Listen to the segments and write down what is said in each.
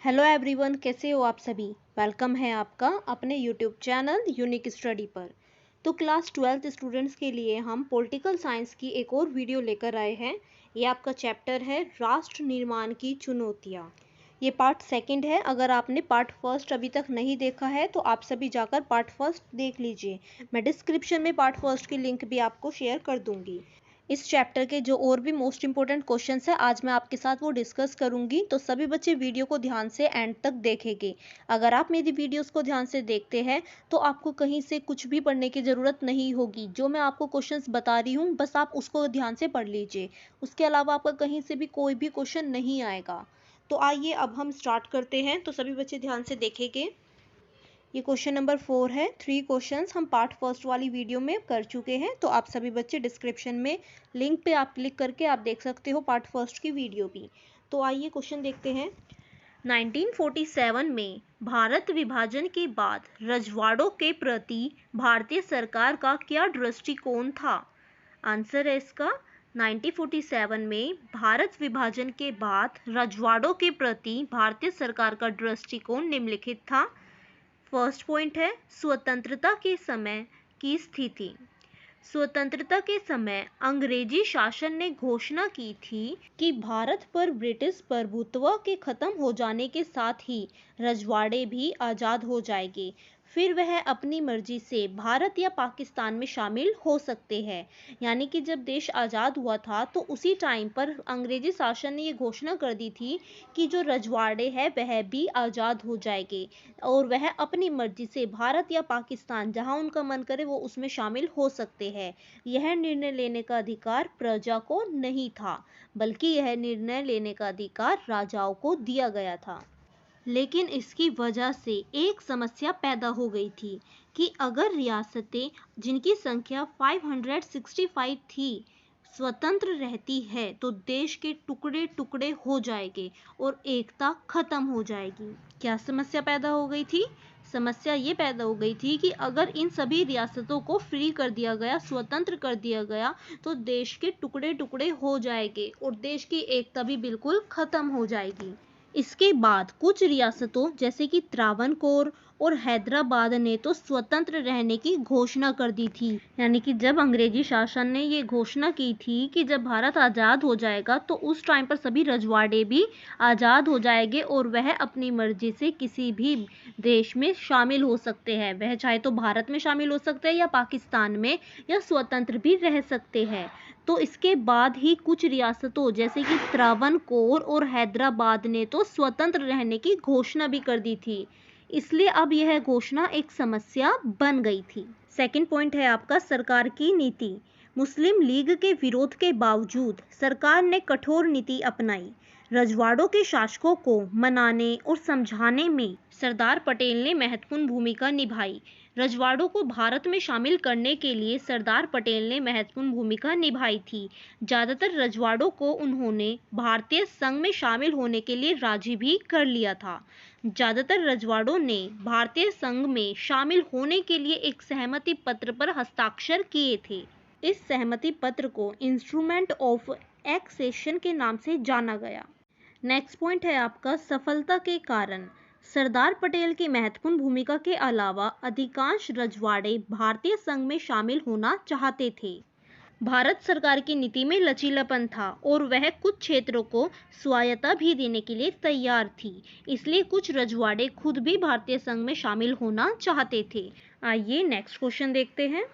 Hello everyone, कैसे हो आप सभी। वेलकम है आपका अपने यूट्यूब चैनल यूनिक स्टडी पर। तो क्लास 12th स्टूडेंट्स के लिए हम पॉलिटिकल साइंस की एक और वीडियो लेकर आए हैं। ये आपका चैप्टर है राष्ट्र निर्माण की चुनौतियाँ। ये पार्ट सेकंड है। अगर आपने पार्ट फर्स्ट अभी तक नहीं देखा है तो आप सभी जाकर पार्ट फर्स्ट देख लीजिए। मैं डिस्क्रिप्शन में पार्ट फर्स्ट की लिंक भी आपको शेयर कर दूंगी। इस चैप्टर के जो और भी मोस्ट इंपॉर्टेंट क्वेश्चंस है आज मैं आपके साथ वो डिस्कस करूंगी, तो सभी बच्चे वीडियो को ध्यान से एंड तक देखेंगे। अगर आप मेरी वीडियोस को ध्यान से देखते हैं तो आपको कहीं से कुछ भी पढ़ने की ज़रूरत नहीं होगी। जो मैं आपको क्वेश्चंस बता रही हूँ बस आप उसको ध्यान से पढ़ लीजिए। उसके अलावा आपका कहीं से भी कोई भी क्वेश्चन नहीं आएगा। तो आइए अब हम स्टार्ट करते हैं, तो सभी बच्चे ध्यान से देखेंगे। ये क्वेश्चन नंबर 4 है। 3 क्वेश्चंस हम पार्ट फर्स्ट वाली वीडियो में कर चुके हैं, तो आप सभी बच्चे डिस्क्रिप्शन में लिंक पे आप क्लिक करके आप देख सकते हो पार्ट फर्स्ट की वीडियो भी। तो आइए क्वेश्चन देखते हैं। 1947 में भारत विभाजन के बाद रजवाड़ों के प्रति भारतीय सरकार का क्या दृष्टिकोण था। आंसर है इसका 1947 में भारत विभाजन के बाद रजवाड़ों के प्रति भारतीय सरकार का दृष्टिकोण निम्नलिखित था। फर्स्ट पॉइंट है स्वतंत्रता के समय की स्थिति। स्वतंत्रता के समय अंग्रेजी शासन ने घोषणा की थी कि भारत पर ब्रिटिश प्रभुत्व के खत्म हो जाने के साथ ही रजवाड़े भी आज़ाद हो जाएंगे। फिर वह अपनी मर्जी से भारत या पाकिस्तान में शामिल हो सकते हैं। यानी कि जब देश आज़ाद हुआ था तो उसी टाइम पर अंग्रेजी शासन ने ये घोषणा कर दी थी कि जो रजवाड़े हैं वह भी आज़ाद हो जाएंगे और वह अपनी मर्जी से भारत या पाकिस्तान जहां उनका मन करे वो उसमें शामिल हो सकते हैं। यह निर्णय लेने का अधिकार प्रजा को नहीं था, बल्कि यह निर्णय लेने का अधिकार राजाओं को दिया गया था। लेकिन इसकी वजह से एक समस्या पैदा हो गई थी कि अगर रियासतें जिनकी संख्या 565 थी स्वतंत्र रहती है तो देश के टुकड़े टुकड़े हो जाएंगे और एकता खत्म हो जाएगी। क्या समस्या पैदा हो गई थी? समस्या ये पैदा हो गई थी कि अगर इन सभी रियासतों को फ्री कर दिया गया, स्वतंत्र कर दिया गया, तो देश के टुकड़े टुकड़े हो जाएंगे और देश की एकता भी बिल्कुल खत्म हो जाएगी। इसके बाद कुछ रियासतों जैसे कि त्रावणकोर और हैदराबाद ने तो स्वतंत्र रहने की घोषणा कर दी थी। यानी कि जब अंग्रेजी शासन ने ये घोषणा की थी कि जब भारत आज़ाद हो जाएगा तो उस टाइम पर सभी रजवाड़े भी आज़ाद हो जाएंगे और वह अपनी मर्जी से किसी भी देश में शामिल हो सकते हैं। वह चाहे तो भारत में शामिल हो सकते हैं या पाकिस्तान में, या स्वतंत्र भी रह सकते हैं। तो इसके बाद ही कुछ रियासतों जैसे कि त्रावणकोर और हैदराबाद ने तो स्वतंत्र रहने की घोषणा भी कर दी थी। इसलिए अब यह घोषणा एक समस्या बन गई थी। सेकंड पॉइंट है आपका सरकार की नीति। मुस्लिम लीग के विरोध के बावजूद सरकार ने कठोर नीति अपनाई। रजवाड़ों के शासकों को मनाने और समझाने में सरदार पटेल ने महत्वपूर्ण भूमिका निभाई। रजवाड़ों को भारत में शामिल करने के लिए सरदार पटेल ने महत्वपूर्ण भूमिका निभाई थी। ज़्यादातर रजवाड़ों को उन्होंने भारतीय संघ में शामिल होने के लिए राजी भी कर लिया था। ज़्यादातर रजवाड़ों ने भारतीय संघ में शामिल होने के लिए एक सहमति पत्र पर हस्ताक्षर किए थे। इस सहमति पत्र को इंस्ट्रूमेंट ऑफ एक्सेशन के नाम से जाना गया। नेक्स्ट पॉइंट है आपका सफलता के कारण। सरदार पटेल की महत्वपूर्ण भूमिका के अलावा अधिकांश रजवाड़े भारतीय संघ में शामिल होना चाहते थे। भारत सरकार की नीति में लचीलापन था और वह कुछ क्षेत्रों को स्वायत्तता भी देने के लिए तैयार थी। इसलिए कुछ रजवाड़े खुद भी भारतीय संघ में शामिल होना चाहते थे। आइए नेक्स्ट क्वेश्चन देखते हैं।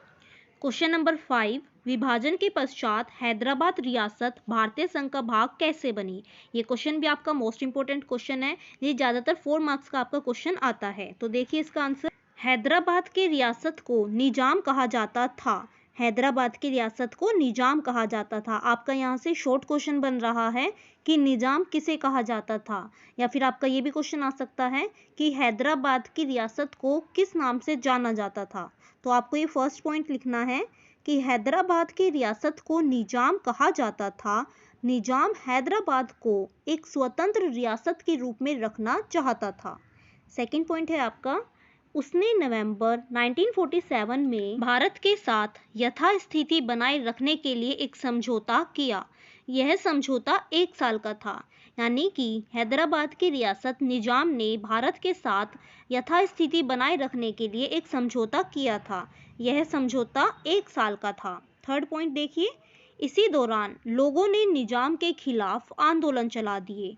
क्वेश्चन नंबर 5, विभाजन के पश्चात हैदराबाद रियासत भारतीय संघ का भाग कैसे बनी। ये क्वेश्चन भी आपका मोस्ट इंपोर्टेंट क्वेश्चन है। ये ज़्यादातर 4 मार्क्स का आपका क्वेश्चन आता है। तो देखिए इसका आंसर। हैदराबाद की रियासत को निजाम कहा जाता था। हैदराबाद की रियासत को निजाम कहा जाता था। आपका यहाँ से शॉर्ट क्वेश्चन बन रहा है कि निजाम किसे कहा जाता था, या फिर आपका ये भी क्वेश्चन आ सकता है कि हैदराबाद की रियासत को किस नाम से जाना जाता था। तो आपको ये फर्स्ट पॉइंट लिखना है कि हैदराबाद की रियासत को निजाम कहा जाता था। निजाम हैदराबाद को एक स्वतंत्र रियासत के रूप में रखना चाहता था। सेकंड पॉइंट है आपका, उसने नवंबर 1947 में भारत के साथ यथास्थिति बनाए रखने के लिए एक समझौता किया। यह समझौता 1 साल का था। यानी कि हैदराबाद की रियासत निजाम ने भारत के साथ यथास्थिति बनाए रखने के लिए एक समझौता किया था। यह समझौता 1 साल का था। थर्ड पॉइंट देखिए, इसी दौरान लोगों ने निजाम के खिलाफ आंदोलन चला दिए।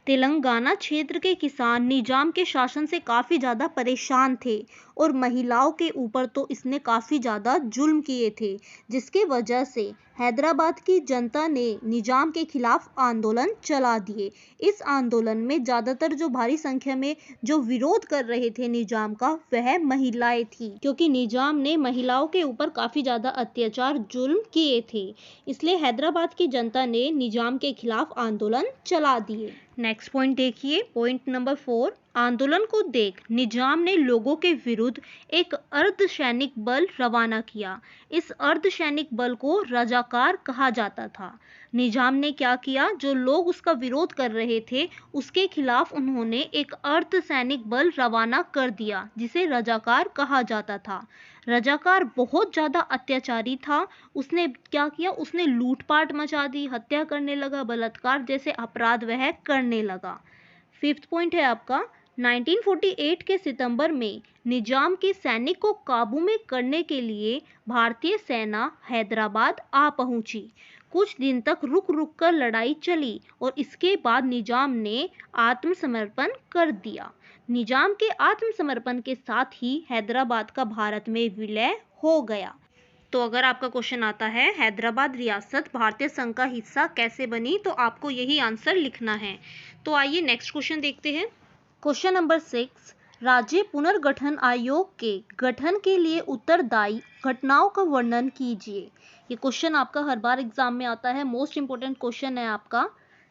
तेलंगाना क्षेत्र के किसान निजाम के शासन से काफ़ी ज़्यादा परेशान थे और महिलाओं के ऊपर तो इसने काफ़ी ज़्यादा जुल्म किए थे, जिसकी वजह से हैदराबाद की जनता ने निजाम के खिलाफ आंदोलन चला दिए। इस आंदोलन में ज़्यादातर जो भारी संख्या में जो विरोध कर रहे थे निजाम का, वह महिलाएं थी, क्योंकि निजाम ने महिलाओं के ऊपर काफ़ी ज़्यादा अत्याचार जुल्म किए थे। इसलिए हैदराबाद की जनता ने निजाम के खिलाफ आंदोलन चला दिए। नेक्स्ट पॉइंट देखिए, पॉइंट नंबर 4, आंदोलन को देख निजाम ने लोगों के विरुद्ध एक अर्धसैनिक बल रवाना किया। इस अर्धसैनिक बल को रजाकार कहा जाता था। निजाम ने क्या किया, जो लोग उसका विरोध कर रहे थे उसके खिलाफ उन्होंने एक अर्धसैनिक बल रवाना कर दिया, जिसे रजाकार कहा जाता था। रजाकार बहुत ज़्यादा अत्याचारी था। उसने क्या किया, उसने लूटपाट मचा दी, हत्या करने लगा, बलात्कार जैसे अपराध वह करने लगा। फिफ्थ पॉइंट है आपका, 1948 के सितंबर में निजाम के सैनिक को काबू में करने के लिए भारतीय सेना हैदराबाद आ पहुंची। कुछ दिन तक रुक रुक कर लड़ाई चली और इसके बाद निजाम ने आत्मसमर्पण कर दिया। निजाम के आत्मसमर्पण के साथ ही हैदराबाद का भारत में विलय हो गया। तो अगर आपका क्वेश्चन आता है हैदराबाद रियासत भारतीय संघ का हिस्सा कैसे बनी, तो आपको यही आंसर लिखना है। तो आइए नेक्स्ट क्वेश्चन देखते हैं। क्वेश्चन नंबर 6, राज्य पुनर्गठन आयोग के गठन के लिए उत्तरदायी घटनाओं का वर्णन कीजिए। ये क्वेश्चन आपका हर बार एग्जाम में आता है, मोस्ट इंपोर्टेंट क्वेश्चन है आपका।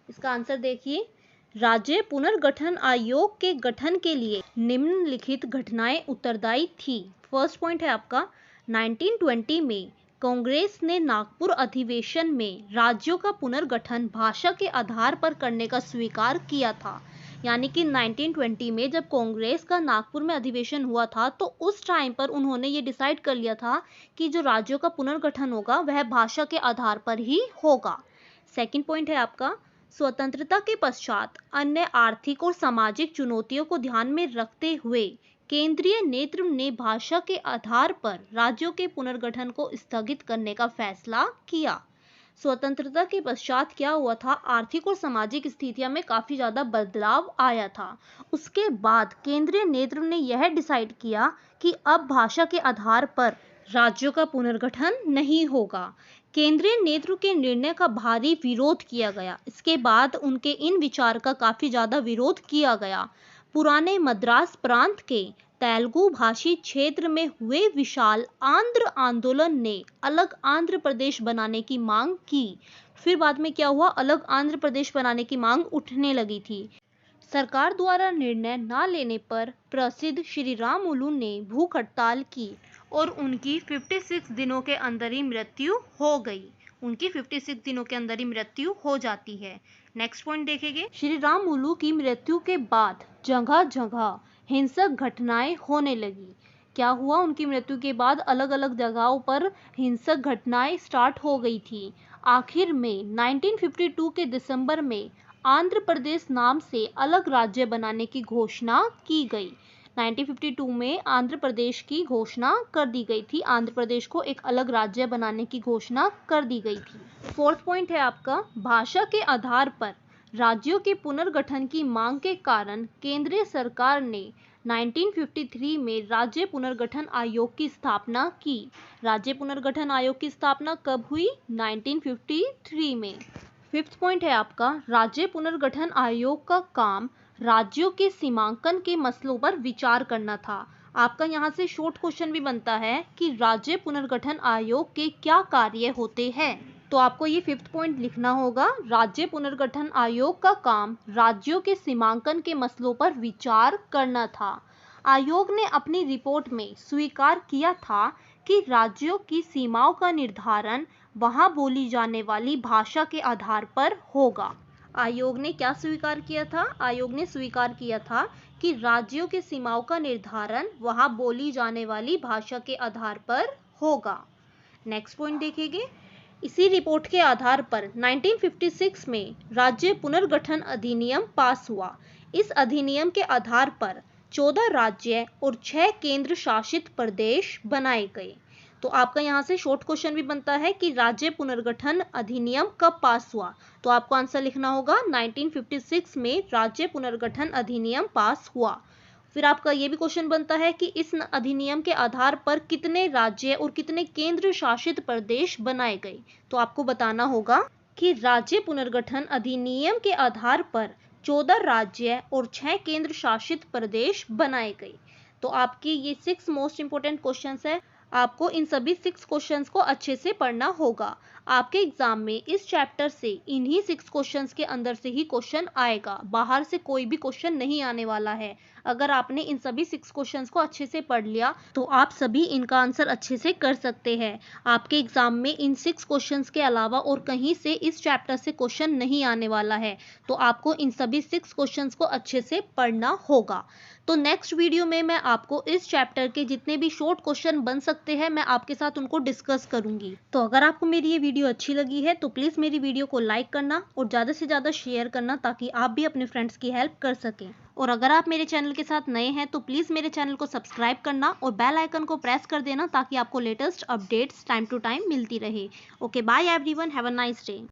इसका आंसर देखिए, राज्य पुनर्गठन आयोग के गठन के लिए निम्नलिखित घटनाएं उत्तरदायी थी। फर्स्ट पॉइंट है आपका, 1920 में कांग्रेस ने नागपुर अधिवेशन में राज्यों का पुनर्गठन भाषा के आधार पर करने का स्वीकार किया था। यानी कि 1920 में जब कांग्रेस का नागपुर में अधिवेशन हुआ था, तो उस टाइम पर उन्होंने ये डिसाइड कर लिया था कि जो राज्यों का पुनर्गठन होगा वह भाषा के आधार पर ही होगा। सेकंड पॉइंट है आपका, स्वतंत्रता के पश्चात अन्य आर्थिक और सामाजिक चुनौतियों को ध्यान में रखते हुए केंद्रीय नेतृत्व ने भाषा के आधार पर राज्यों के पुनर्गठन को स्थगित करने का फैसला किया। स्वतंत्रता के पश्चात क्या हुआ था, आर्थिक और सामाजिक स्थितियों में काफ़ी ज़्यादा बदलाव आया था। उसके बाद केंद्रीय नेतृत्व ने यह डिसाइड किया कि अब भाषा के आधार पर राज्यों का पुनर्गठन नहीं होगा। केंद्रीय नेतृत्व के निर्णय का भारी विरोध किया गया। इसके बाद उनके इन विचार का काफ़ी ज़्यादा विरोध किया गया। पुराने मद्रास प्रांत के तेलुगु भाषी क्षेत्र में हुए विशाल आंध्र आंदोलन ने अलग आंध्र प्रदेश बनाने की मांग की। फिर बाद में क्या हुआ, अलग आंध्र प्रदेश बनाने की मांग उठने लगी थी। सरकार द्वारा निर्णय न लेने पर प्रसिद्ध श्री रामुलु ने भूख हड़ताल की और उनकी 56 दिनों के अंदर ही मृत्यु हो गई। उनकी 56 दिनों के अंदर ही मृत्यु हो जाती है। नेक्स्ट पॉइंट देखेंगे, श्री रामुलु की मृत्यु के बाद जगह जगह हिंसक घटनाएं होने लगी। क्या हुआ, उनकी मृत्यु के बाद अलग अलग जगहों पर हिंसक घटनाएं स्टार्ट हो गई थी। आखिर में 1952 के दिसंबर में आंध्र प्रदेश नाम से अलग राज्य बनाने की घोषणा की गई। 1952 में आंध्र प्रदेश की घोषणा कर दी गई थी। आंध्र प्रदेश को एक अलग राज्य बनाने की घोषणा कर दी गई थी। फोर्थ पॉइंट है आपका, भाषा के आधार पर राज्यों के पुनर्गठन की मांग के कारण केंद्रीय सरकार ने 1953 में राज्य पुनर्गठन आयोग की स्थापना की। राज्य पुनर्गठन आयोग की स्थापना कब हुई, 1953 में। फिफ्थ पॉइंट है आपका, राज्य पुनर्गठन आयोग का काम राज्यों के सीमांकन के मसलों पर विचार करना था। आपका यहाँ से शॉर्ट क्वेश्चन भी बनता है कि राज्य पुनर्गठन आयोग के क्या कार्य होते हैं। तो आपको ये फिफ्थ पॉइंट लिखना होगा, राज्य पुनर्गठन आयोग का काम राज्यों के सीमांकन के मसलों पर विचार करना था। आयोग ने अपनी रिपोर्ट में स्वीकार किया था कि राज्यों की सीमाओं का निर्धारण वहां बोली जाने वाली भाषा के आधार पर होगा। आयोग ने क्या स्वीकार किया था, आयोग ने स्वीकार किया था कि राज्यों के सीमाओं का निर्धारण वहां बोली जाने वाली भाषा के आधार पर होगा। नेक्स्ट पॉइंट देखेंगे, इसी रिपोर्ट के आधार पर 1956 में राज्य पुनर्गठन अधिनियम पास हुआ। इस अधिनियम के आधार पर 14 राज्य और 6 केंद्र शासित प्रदेश बनाए गए। तो आपका यहाँ से शॉर्ट क्वेश्चन भी बनता है कि राज्य पुनर्गठन अधिनियम कब पास हुआ, तो आपको आंसर लिखना होगा 1956 में राज्य पुनर्गठन अधिनियम पास हुआ। फिर आपका ये भी क्वेश्चन बनता है कि इस अधिनियम के आधार पर कितने राज्य और कितने केंद्र शासित प्रदेश बनाए गए, तो आपको बताना होगा कि राज्य पुनर्गठन अधिनियम के आधार पर 14 राज्य और 6 केंद्र शासित प्रदेश बनाए गए। तो आपकी ये 6 मोस्ट इंपोर्टेंट क्वेश्चंस है। आपको इन सभी 6 क्वेश्चंस को अच्छे से पढ़ना होगा। आपके एग्जाम में इस चैप्टर से इन्हीं 6 क्वेश्चंस के अंदर से ही क्वेश्चन आएगा, बाहर से कोई भी क्वेश्चन नहीं आने वाला है। अगर आपने इन सभी 6 क्वेश्चंस को अच्छे से पढ़ लिया तो आप सभी इनका आंसर अच्छे से कर सकते हैं। आपके एग्जाम में इन 6 क्वेश्चंस के अलावा और कहीं से इस चैप्टर से क्वेश्चन नहीं आने वाला है, तो आपको इन सभी 6 क्वेश्चंस को अच्छे से पढ़ना होगा। तो नेक्स्ट वीडियो में मैं आपको इस चैप्टर के जितने भी शॉर्ट क्वेश्चन बन सकते हैं मैं आपके साथ उनको डिस्कस करूंगी। तो अगर आपको मेरी ये वीडियो अच्छी लगी है तो प्लीज़ मेरी वीडियो को लाइक करना और ज़्यादा से ज़्यादा शेयर करना ताकि आप भी अपने फ्रेंड्स की हेल्प कर सकें। और अगर आप मेरे चैनल के साथ नए हैं तो प्लीज़ मेरे चैनल को सब्सक्राइब करना और बेल आइकन को प्रेस कर देना ताकि आपको latest updates time to time मिलती रहे। Okay, bye everyone, have a nice day.